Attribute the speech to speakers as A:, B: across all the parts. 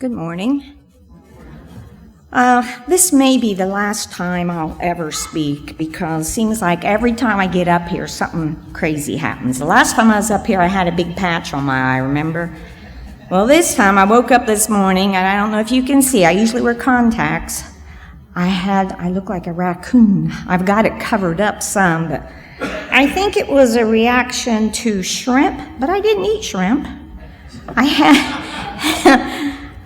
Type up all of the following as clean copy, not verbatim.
A: Good morning. This may be the last time I'll ever speak because it seems like every time I get up here, something crazy happens. The last time I was up here, I had a big patch on my eye, remember? Well, this time I woke up this morning, and I don't know if you can see, I usually wear contacts. I look like a raccoon. I've got it covered up some, but I think it was a reaction to shrimp, but I didn't eat shrimp.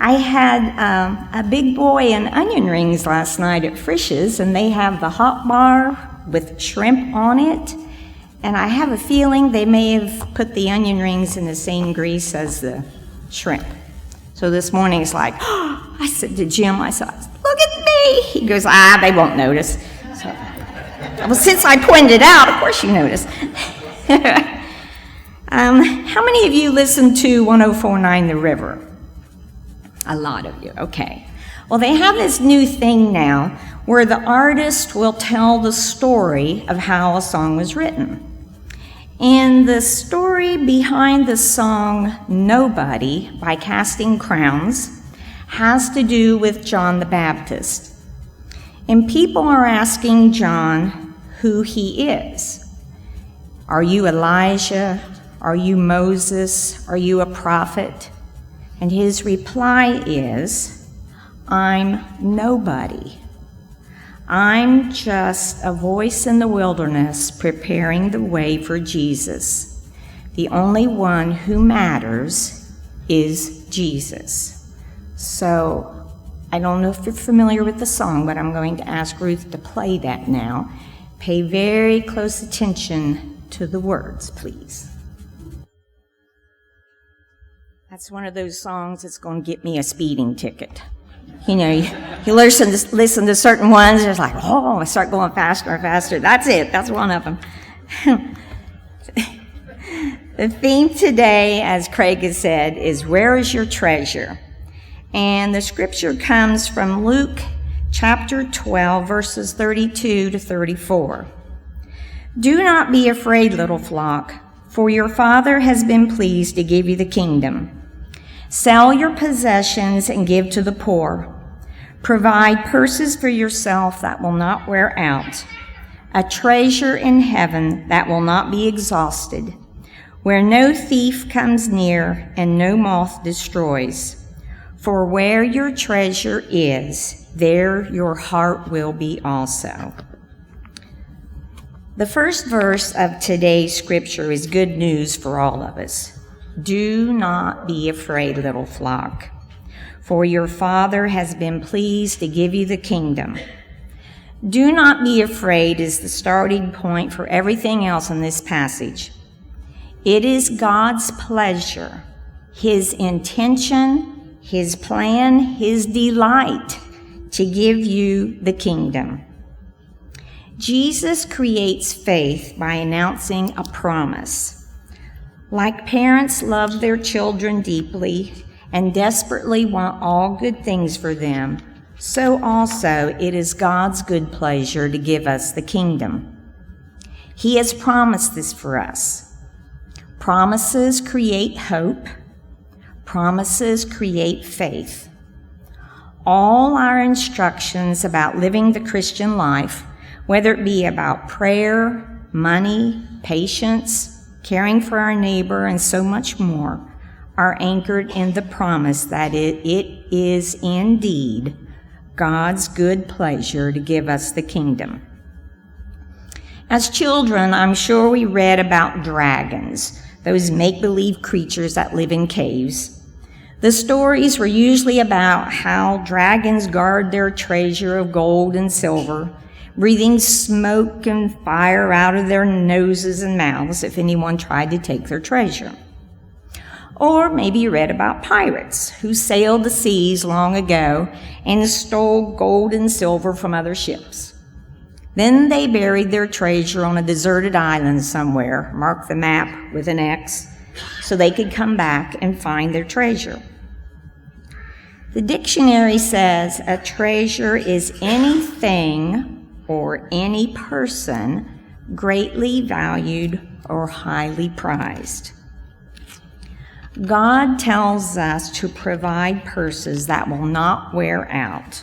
A: I had a big boy and onion rings last night at Frisch's, and they have the hot bar with shrimp on it. And I have a feeling they may have put the onion rings in the same grease as the shrimp. So this morning it's like, I said to Jim, look at me. He goes, they won't notice. So, well, since I pointed it out, of course you notice. How many of you listen to 104.9 The River? A lot of you, okay. Well, they have this new thing now where the artist will tell the story of how a song was written. And the story behind the song Nobody by Casting Crowns has to do with John the Baptist. And people are asking John who he is. Are you Elijah? Are you Moses? Are you a prophet? And his reply is, I'm nobody. I'm just a voice in the wilderness preparing the way for Jesus. The only one who matters is Jesus. So I don't know if you're familiar with the song, but I'm going to ask Ruth to play that now. Pay very close attention to the words, please. That's one of those songs that's going to get me a speeding ticket. You know, you listen to certain ones, it's like, I start going faster and faster. That's it. That's one of them. The theme today, as Craig has said, is where is your treasure? And the scripture comes from Luke chapter 12, verses 32 to 34. Do not be afraid, little flock, for your Father has been pleased to give you the kingdom. Sell your possessions and give to the poor. Provide purses for yourself that will not wear out, a treasure in heaven that will not be exhausted, where no thief comes near and no moth destroys. For where your treasure is, there your heart will be also. The first verse of today's scripture is good news for all of us. Do not be afraid, little flock, for your Father has been pleased to give you the kingdom. Do not be afraid is the starting point for everything else in this passage. It is God's pleasure, His intention, His plan, His delight to give you the kingdom. Jesus creates faith by announcing a promise. Like parents love their children deeply and desperately want all good things for them, so also it is God's good pleasure to give us the kingdom. He has promised this for us. Promises create hope. Promises create faith. All our instructions about living the Christian life, whether it be about prayer, money, patience, caring for our neighbor, and so much more, are anchored in the promise that it is indeed God's good pleasure to give us the kingdom. As children, I'm sure we read about dragons, those make-believe creatures that live in caves. The stories were usually about how dragons guard their treasure of gold and silver, breathing smoke and fire out of their noses and mouths if anyone tried to take their treasure. Or maybe you read about pirates who sailed the seas long ago and stole gold and silver from other ships. Then they buried their treasure on a deserted island somewhere, marked the map with an X, so they could come back and find their treasure. The dictionary says a treasure is anything or any person greatly valued or highly prized. God tells us to provide purses that will not wear out.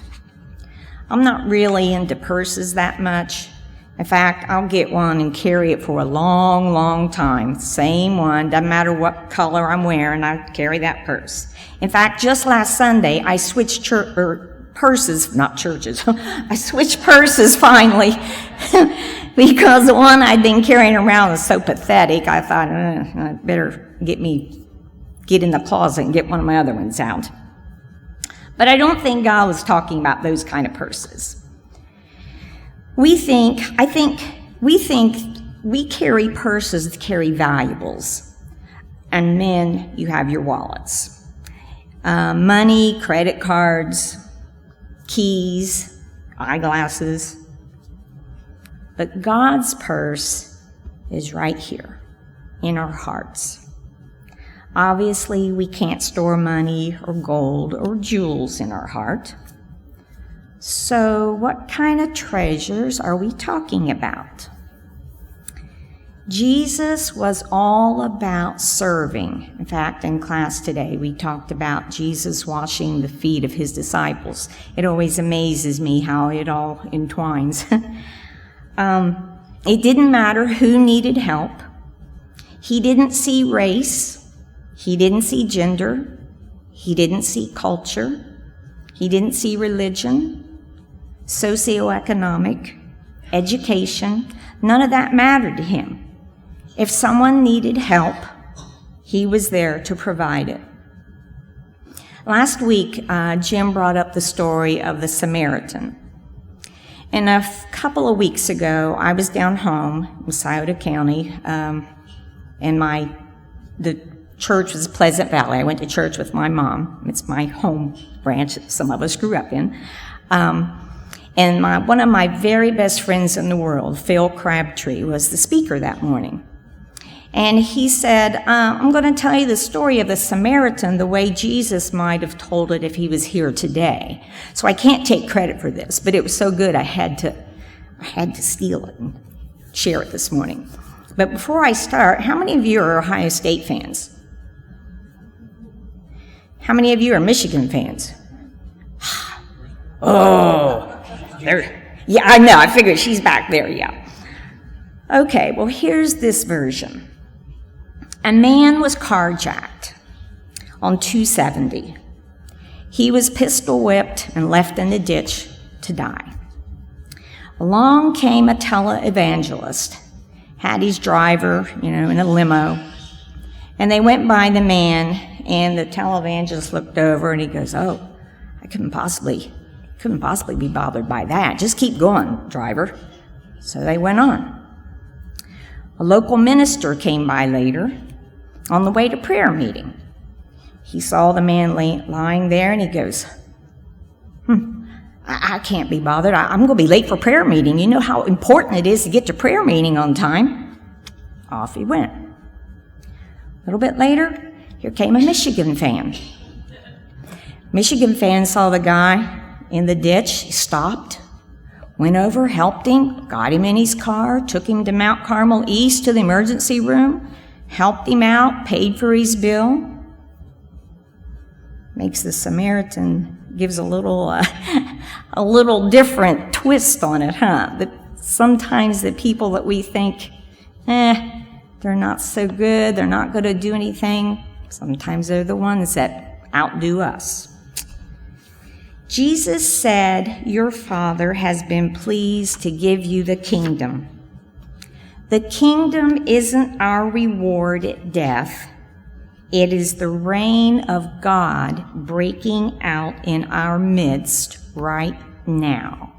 A: I'm not really into purses that much. In fact, I'll get one and carry it for a long, long time. Same one, doesn't matter what color I'm wearing, I carry that purse. In fact, just last Sunday, I switched purses, not churches. I switched purses finally because the one I'd been carrying around was so pathetic. I thought, I better get in the closet and get one of my other ones out. But I don't think God was talking about those kind of purses. We carry purses that carry valuables. And men, you have your wallets. Money, credit cards, keys, eyeglasses. But God's purse is right here in our hearts. Obviously, we can't store money or gold or jewels in our heart. So, what kind of treasures are we talking about? Jesus was all about serving. In fact, in class today, we talked about Jesus washing the feet of his disciples. It always amazes me how it all entwines. It didn't matter who needed help. He didn't see race. He didn't see gender. He didn't see culture. He didn't see religion, socioeconomic, education. None of that mattered to him. If someone needed help, he was there to provide it. Last week, Jim brought up the story of the Samaritan. And a couple of weeks ago, I was down home in Scioto County, and the church was Pleasant Valley. I went to church with my mom. It's my home branch that some of us grew up in. And one of my very best friends in the world, Phil Crabtree, was the speaker that morning. And he said, I'm going to tell you the story of the Samaritan the way Jesus might have told it if he was here today. So I can't take credit for this, but it was so good I had to steal it and share it this morning. But before I start, how many of you are Ohio State fans? How many of you are Michigan fans? Oh, there. Yeah, I know. I figured she's back there, yeah. Okay, well, here's this version. A man was carjacked on 270. He was pistol whipped and left in the ditch to die. Along came a televangelist, had his driver, in a limo, and they went by the man, and the televangelist looked over and he goes, "Oh, I couldn't possibly be bothered by that. Just keep going, driver." So they went on. A local minister came by later on the way to prayer meeting. He saw the man lying there and he goes, I can't be bothered. I'm going to be late for prayer meeting. You know how important it is to get to prayer meeting on time. Off he went. A little bit later, here came a Michigan fan. Michigan fan saw the guy in the ditch. He stopped, went over, helped him, got him in his car, took him to Mount Carmel East to the emergency room, helped him out, paid for his bill. Makes the Samaritan, gives a little different twist on it, huh? That sometimes the people that we think, they're not so good, they're not going to do anything, sometimes they're the ones that outdo us. Jesus said, "Your Father has been pleased to give you the kingdom." The kingdom isn't our reward at death. It is the reign of God breaking out in our midst right now.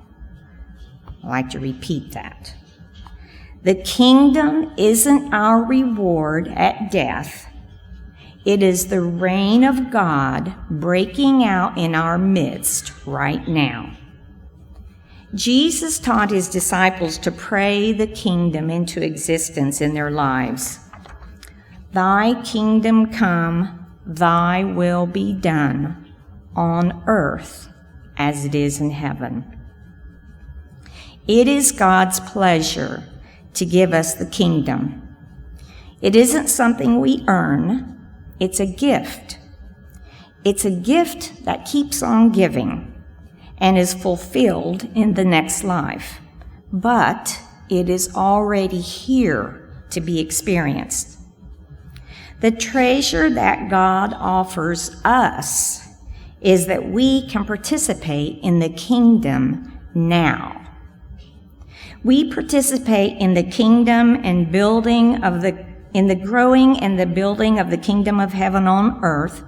A: I'd like to repeat that. The kingdom isn't our reward at death. It is the reign of God breaking out in our midst right now. Jesus taught his disciples to pray the kingdom into existence in their lives. Thy kingdom come, thy will be done on earth as it is in heaven. It is God's pleasure to give us the kingdom. It isn't something we earn. It's a gift. It's a gift that keeps on giving and is fulfilled in the next life. But it is already here to be experienced. The treasure that God offers us is that we can participate in the kingdom now. We participate in the kingdom and in the growing and the building of the kingdom of heaven on earth,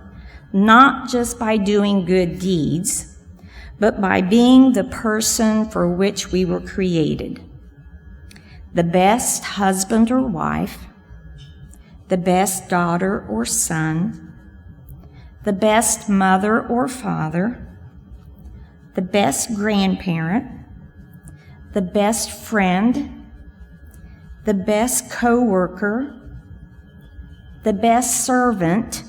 A: not just by doing good deeds, but by being the person for which we were created. The best husband or wife, the best daughter or son, the best mother or father, the best grandparent, the best friend, the best co-worker, the best servant,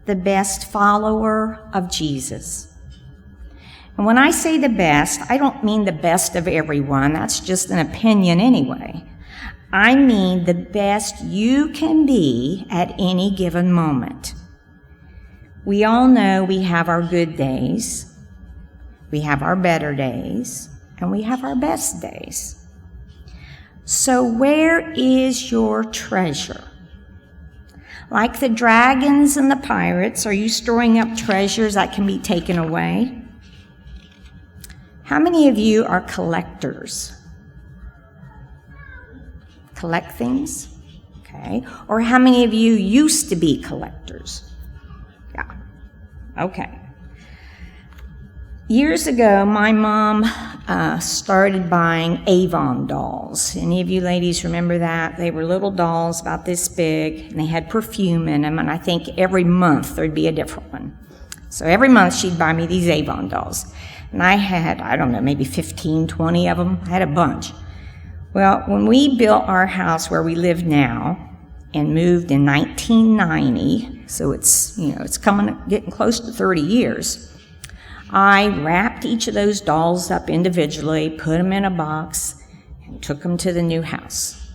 A: the best follower of Jesus. And when I say the best, I don't mean the best of everyone. That's just an opinion anyway. I mean the best you can be at any given moment. We all know we have our good days, we have our better days, and we have our best days. So where is your treasure? Like the dragons and the pirates, are you storing up treasures that can be taken away? How many of you are collectors? Collect things? Okay. Or how many of you used to be collectors? Yeah. Okay. Years ago, my mom started buying Avon dolls. Any of you ladies remember that? They were little dolls about this big, and they had perfume in them, and I think every month there'd be a different one. So every month she'd buy me these Avon dolls. And I had, I don't know, maybe 15, 20 of them. I had a bunch. Well, when we built our house where we live now and moved in 1990, so it's getting close to 30 years, I wrapped each of those dolls up individually, put them in a box, and took them to the new house.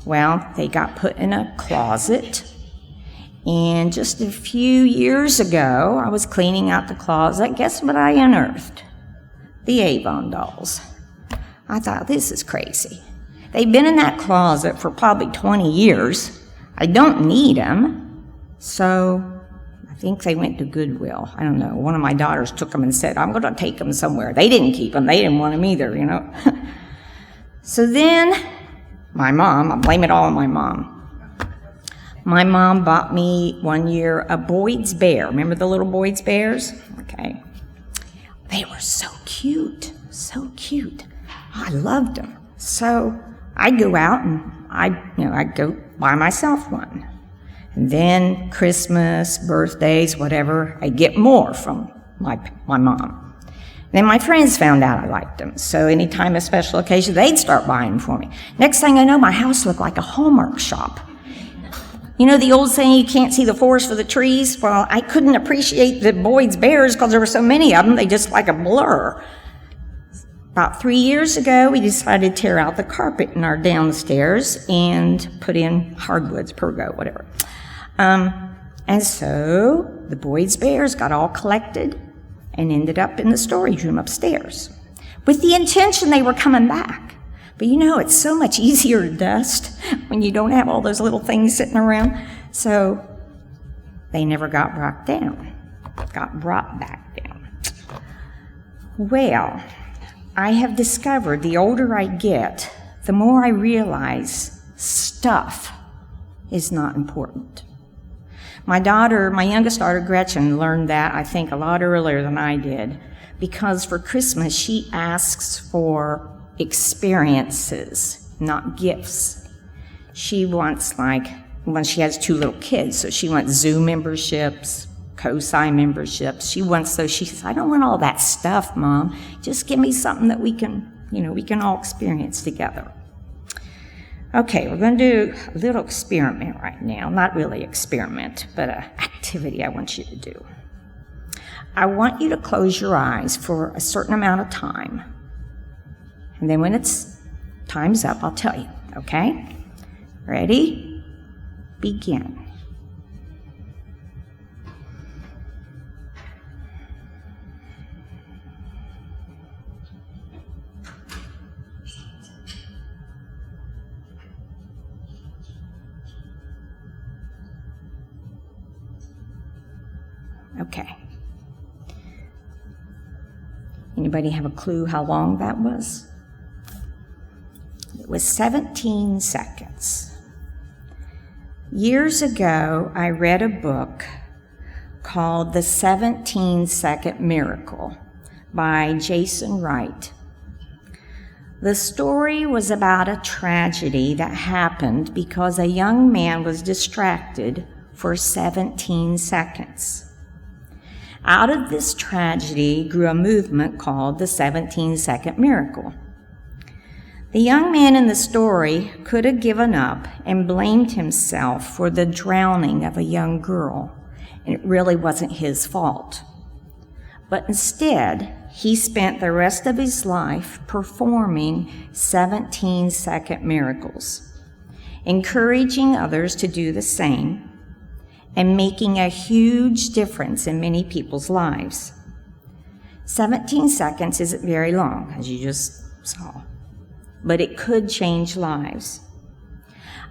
A: Well, they got put in a closet, and just a few years ago, I was cleaning out the closet. Guess what I unearthed? The Avon dolls. I thought, this is crazy. They've been in that closet for probably 20 years. I don't need them, so I think they went to Goodwill. I don't know. One of my daughters took them and said, I'm going to take them somewhere. They didn't keep them. They didn't want them either, you know. So then my mom, I blame it all on my mom. My mom bought me one year a Boyd's Bear. Remember the little Boyd's Bears? Okay. They were so cute, so cute. I loved them. So I'd go out and I'd go buy myself one. And then Christmas, birthdays, whatever, I'd get more from my mom. Then my friends found out I liked them. So anytime a special occasion, they'd start buying them for me. Next thing I know, my house looked like a Hallmark shop. You know the old saying, you can't see the forest for the trees? Well, I couldn't appreciate the Boyd's Bears because there were so many of them. They just like a blur. About 3 years ago, we decided to tear out the carpet in our downstairs and put in hardwoods, pergo, whatever. And so the Boyd's Bears got all collected and ended up in the storage room upstairs with the intention they were coming back. But you know, it's so much easier to dust when you don't have all those little things sitting around. So they never got brought back down. Well, I have discovered the older I get, the more I realize stuff is not important. My youngest daughter, Gretchen, learned that, I think, a lot earlier than I did, because for Christmas she asks for experiences, not gifts. She wants, she has 2 little kids, so she wants Zoom memberships, COSI memberships. She wants those. She says, I don't want all that stuff, Mom. Just give me something that we can all experience together. Okay, we're going to do a little experiment right now. Not really experiment, but an activity I want you to do. I want you to close your eyes for a certain amount of time. And then when time's up, I'll tell you, okay? Ready? Begin. Okay. Anybody have a clue how long that was? It was 17 seconds. Years ago, I read a book called The 17-Second Miracle by Jason Wright. The story was about a tragedy that happened because a young man was distracted for 17 seconds. Out of this tragedy grew a movement called the 17-Second Miracle. The young man in the story could have given up and blamed himself for the drowning of a young girl, and it really wasn't his fault. But instead, he spent the rest of his life performing 17-second miracles, encouraging others to do the same, and making a huge difference in many people's lives. 17 seconds isn't very long, as you just saw, but it could change lives.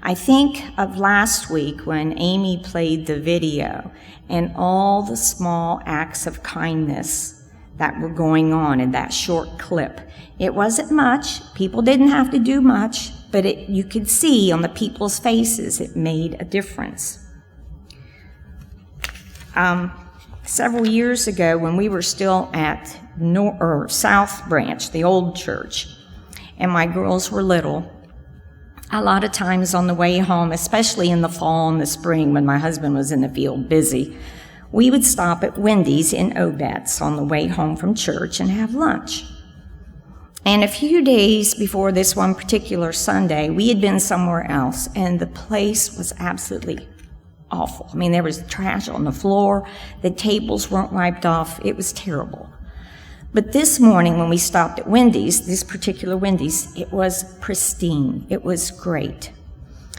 A: I think of last week when Amy played the video and all the small acts of kindness that were going on in that short clip. It wasn't much. People didn't have to do much, but you could see on the people's faces it made a difference. Several years ago, when we were still at South Branch, the old church, and my girls were little, a lot of times on the way home, especially in the fall and the spring when my husband was in the field busy, we would stop at Wendy's in Obetz on the way home from church and have lunch. And a few days before this one particular Sunday, we had been somewhere else, and the place was absolutely awful. I mean, there was trash on the floor. The tables weren't wiped off. It was terrible. But this morning when we stopped at Wendy's, this particular Wendy's, it was pristine. It was great.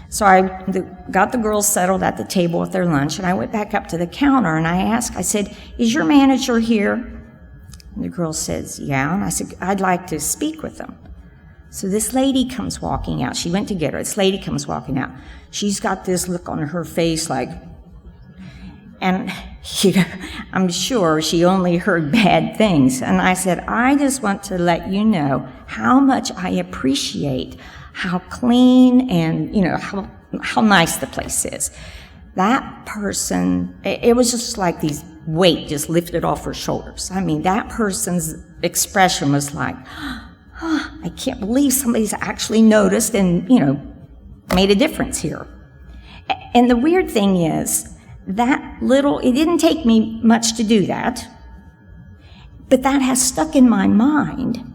A: So I got the girls settled at the table with their lunch, and I went back up to the counter, and I said, "Is your manager here?" And the girl says, "Yeah." And I said, "I'd like to speak with him." So this lady comes walking out. She went to get her. This lady comes walking out. She's got this look on her face like, and I'm sure she only heard bad things. And I said, "I just want to let you know how much I appreciate how clean and, how nice the place is." That person, it was just like these weight just lifted off her shoulders. I mean, that person's expression was like, "Oh, I can't believe somebody's actually noticed and, made a difference here." And the weird thing is, it didn't take me much to do that, but that has stuck in my mind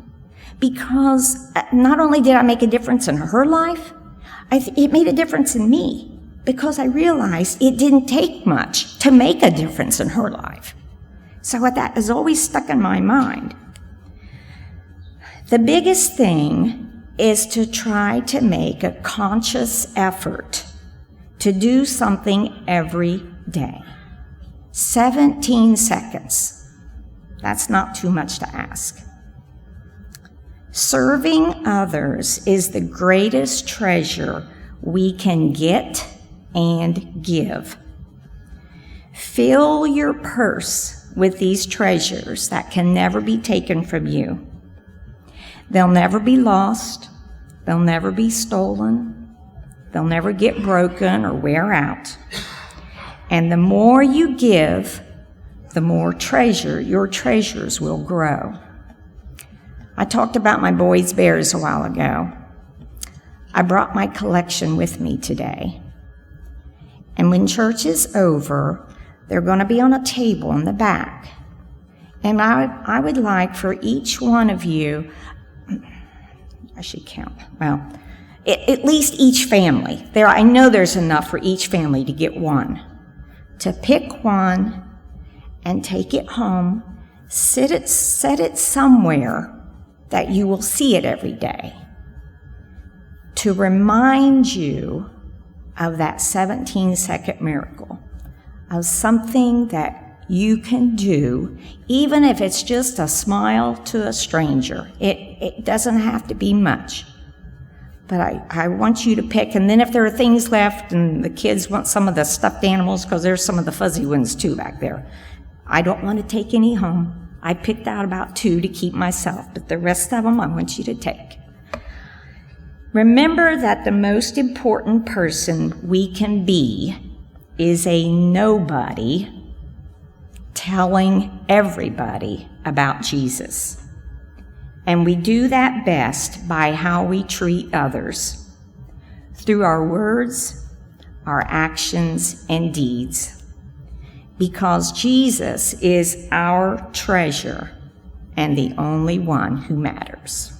A: because not only did I make a difference in her life, it made a difference in me because I realized it didn't take much to make a difference in her life. So that has always stuck in my mind. The biggest thing is to try to make a conscious effort to do something every day. 17 seconds. That's not too much to ask. Serving others is the greatest treasure we can get and give. Fill your purse with these treasures that can never be taken from you. They'll never be lost. They'll never be stolen. They'll never get broken or wear out. And the more you give, the more your treasures will grow. I talked about my boys' bears a while ago. I brought my collection with me today. And when church is over, they're going to be on a table in the back. And I would like for each one of you, I should count, well, at least each family. I know there's enough for each family to get one. To pick one and take it home, set it somewhere that you will see it every day to remind you of that 17-second miracle, of something that you can do, even if it's just a smile to a stranger. It doesn't have to be much. But I want you to pick, and then if there are things left and the kids want some of the stuffed animals, because there's some of the fuzzy ones too back there, I don't want to take any home. I picked out about 2 to keep myself, but the rest of them I want you to take. Remember that the most important person we can be is a nobody telling everybody about Jesus. And we do that best by how we treat others, through our words, our actions, and deeds, because Jesus is our treasure and the only one who matters.